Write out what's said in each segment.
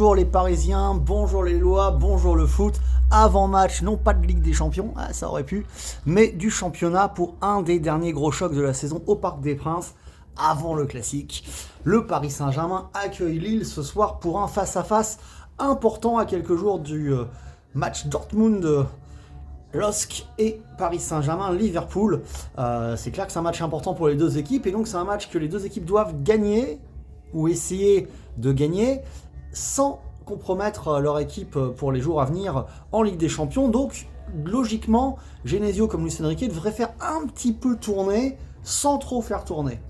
Bonjour les Parisiens, bonjour les Lillois, bonjour le foot. Avant-match, non pas de Ligue des Champions, ça aurait pu, mais du championnat pour un des derniers gros chocs de la saison au Parc des Princes, avant le classique. Le Paris Saint-Germain accueille Lille ce soir pour un face-à-face important à quelques jours du match Dortmund. LOSC et Paris Saint-Germain-Liverpool. C'est clair que c'est un match important pour les deux équipes et donc c'est un match que les deux équipes doivent gagner ou essayer de gagner sans compromettre leur équipe pour les jours à venir en Ligue des Champions. Donc logiquement, Genesio comme Luis Enrique devrait faire un petit peu tourner sans trop faire tourner.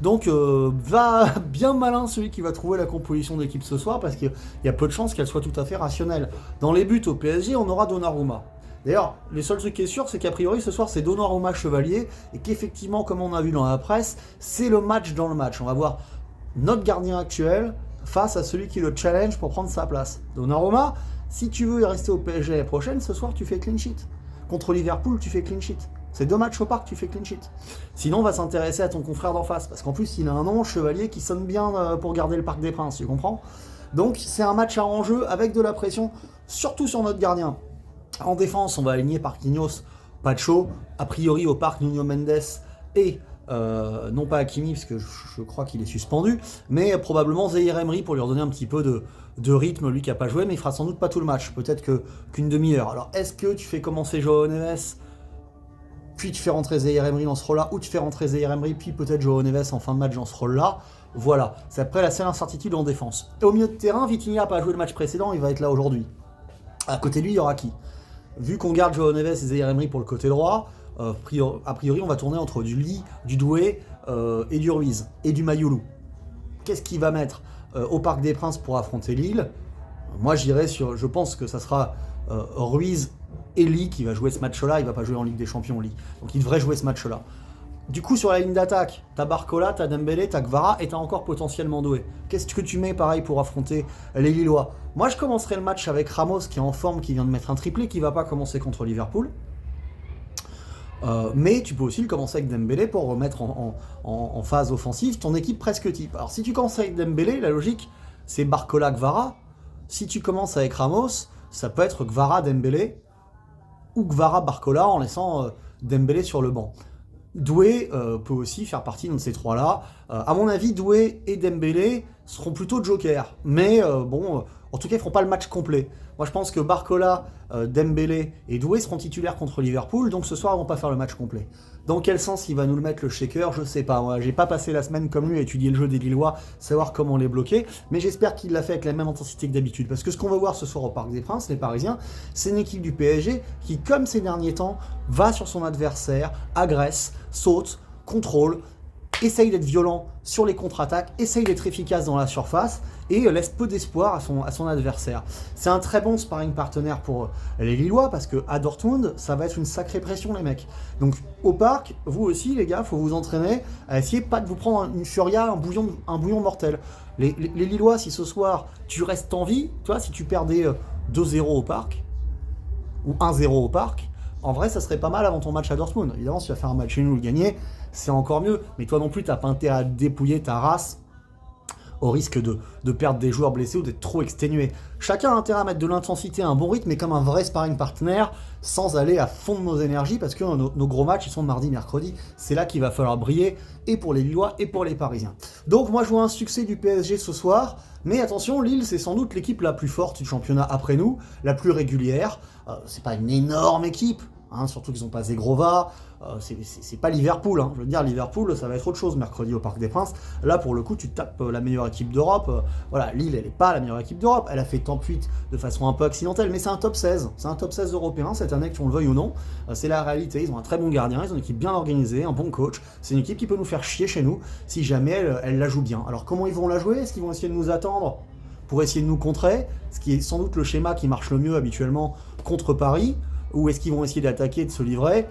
Donc va bien malin celui qui va trouver la composition d'équipe ce soir parce qu'il y a peu de chances qu'elle soit tout à fait rationnelle. Dans les buts au PSG, on aura Donnarumma. D'ailleurs, les seuls trucs qui est sûr, c'est qu'a priori ce soir c'est Donnarumma Chevalier et qu'effectivement, comme on a vu dans la presse, c'est le match dans le match. On va voir notre gardien actuel face à celui qui le challenge pour prendre sa place. Donnarumma, si tu veux rester au PSG la prochaine, ce soir tu fais clean sheet. Contre Liverpool, tu fais clean sheet. C'est 2 matchs au parc, tu fais clean sheet. Sinon, on va s'intéresser à ton confrère d'en face, parce qu'en plus, il a un nom, Chevalier, qui sonne bien pour garder le Parc des Princes, tu comprends? Donc, c'est un match à enjeu avec de la pression, surtout sur notre gardien. En défense, on va aligner Marquinhos, Pacho, a priori au parc Nuno Mendes et non pas Hakimi parce que je crois qu'il est suspendu, mais probablement Zaïre Emery pour lui redonner un petit peu de rythme, lui qui n'a pas joué, mais il fera sans doute pas tout le match, peut-être qu'une demi-heure. Alors est-ce que tu fais commencer João Neves, puis tu fais rentrer Zaïre Emery dans ce rôle-là, ou tu fais rentrer Zaïre Emery, puis peut-être João Neves en fin de match dans ce rôle-là? Voilà, c'est après la seule incertitude en défense. Et au milieu de terrain, Vitinha n'a pas joué le match précédent, il va être là aujourd'hui. À côté de lui, il y aura qui? Vu qu'on garde João Neves et Zaïre Emery pour le côté droit, a priori on va tourner entre du Ly, du Doué et du Ruiz, et du Mayulu. Qu'est-ce qu'il va mettre au Parc des Princes pour affronter Lille? Moi je pense que ça sera Ruiz et Ly qui va jouer ce match-là, il va pas jouer en Ligue des Champions Ly, donc il devrait jouer ce match-là. Du coup, sur la ligne d'attaque, t'as Barcola, t'as Dembélé, t'as Kvara et t'as encore potentiellement Doué. Qu'est-ce que tu mets pareil pour affronter les Lillois? Moi, je commencerai le match avec Ramos qui est en forme, qui vient de mettre un triplé, qui va pas commencer contre Liverpool. Mais tu peux aussi le commencer avec Dembélé pour remettre en phase offensive ton équipe presque type. Alors, si tu commences avec Dembélé, la logique, c'est Barcola, Kvara. Si tu commences avec Ramos, ça peut être Kvara, Dembélé ou Kvara, Barcola en laissant Dembélé sur le banc. Doué peut aussi faire partie de ces trois-là. À mon avis, Doué et Dembélé seront plutôt jokers. Mais en tout cas, ils ne feront pas le match complet. Moi, je pense que Barcola, Dembélé et Doué seront titulaires contre Liverpool. Donc ce soir, ils ne vont pas faire le match complet. Dans quel sens il va nous le mettre, le shaker? Je ne sais pas. Moi, j'ai pas passé la semaine comme lui à étudier le jeu des Lillois, savoir comment les bloquer. Mais j'espère qu'il l'a fait avec la même intensité que d'habitude. Parce que ce qu'on va voir ce soir au Parc des Princes, les Parisiens, c'est une équipe du PSG qui, comme ces derniers temps, va sur son adversaire, agresse, saute, contrôle, essaye d'être violent sur les contre-attaques, essaye d'être efficace dans la surface et laisse peu d'espoir à son adversaire. C'est un très bon sparring partenaire pour les Lillois parce qu'à Dortmund, ça va être une sacrée pression les mecs. Donc au parc, vous aussi les gars, faut vous entraîner à essayer pas de vous prendre une furia, un bouillon mortel. Les Lillois, si ce soir tu restes en vie, toi si tu perdais 2-0 au parc ou 1-0 au parc, en vrai, ça serait pas mal avant ton match à Dortmund. Évidemment, si tu vas faire un match chez nous le gagner, c'est encore mieux. Mais toi non plus, t'as pas intérêt à dépouiller ta race au risque de perdre des joueurs blessés ou d'être trop exténué. Chacun a intérêt à mettre de l'intensité, un bon rythme, mais comme un vrai sparring partenaire, sans aller à fond de nos énergies, parce que nos gros matchs, ils sont mardi, mercredi. C'est là qu'il va falloir briller, et pour les Lillois, et pour les Parisiens. Donc moi, je vois un succès du PSG ce soir, mais attention, Lille, c'est sans doute l'équipe la plus forte du championnat après nous, la plus régulière. C'est pas une énorme équipe, surtout qu'ils n'ont pas Zegrova, c'est pas Liverpool, je veux dire Liverpool ça va être autre chose mercredi au Parc des Princes. Là pour le coup tu tapes la meilleure équipe d'Europe, voilà, Lille elle est pas la meilleure équipe d'Europe, elle a fait top 8 de façon un peu accidentelle, mais c'est un top 16, c'est un top 16 européen cette année, qu'on le veuille ou non, c'est la réalité. Ils ont un très bon gardien, ils ont une équipe bien organisée, un bon coach, c'est une équipe qui peut nous faire chier chez nous si jamais elle la joue bien. Alors comment ils vont la jouer? Est-ce qu'ils vont essayer de nous attendre pour essayer de nous contrer, ce qui est sans doute le schéma qui marche le mieux habituellement contre Paris, ou est-ce qu'ils vont essayer d'attaquer, de se livrer?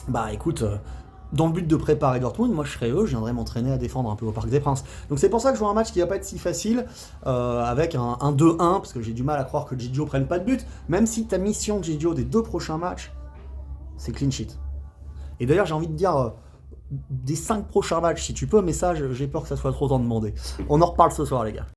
Bah écoute, dans le but de préparer Dortmund, moi je serais eux, je viendrais m'entraîner à défendre un peu au Parc des Princes. Donc c'est pour ça que je vois un match qui va pas être si facile, avec un 2-1, parce que j'ai du mal à croire que Gigio prenne pas de but, même si ta mission Gigio des 2 prochains matchs, c'est clean sheet. Et d'ailleurs j'ai envie de dire des 5 prochains matchs si tu peux, mais ça j'ai peur que ça soit trop temps demandé. On en reparle ce soir les gars.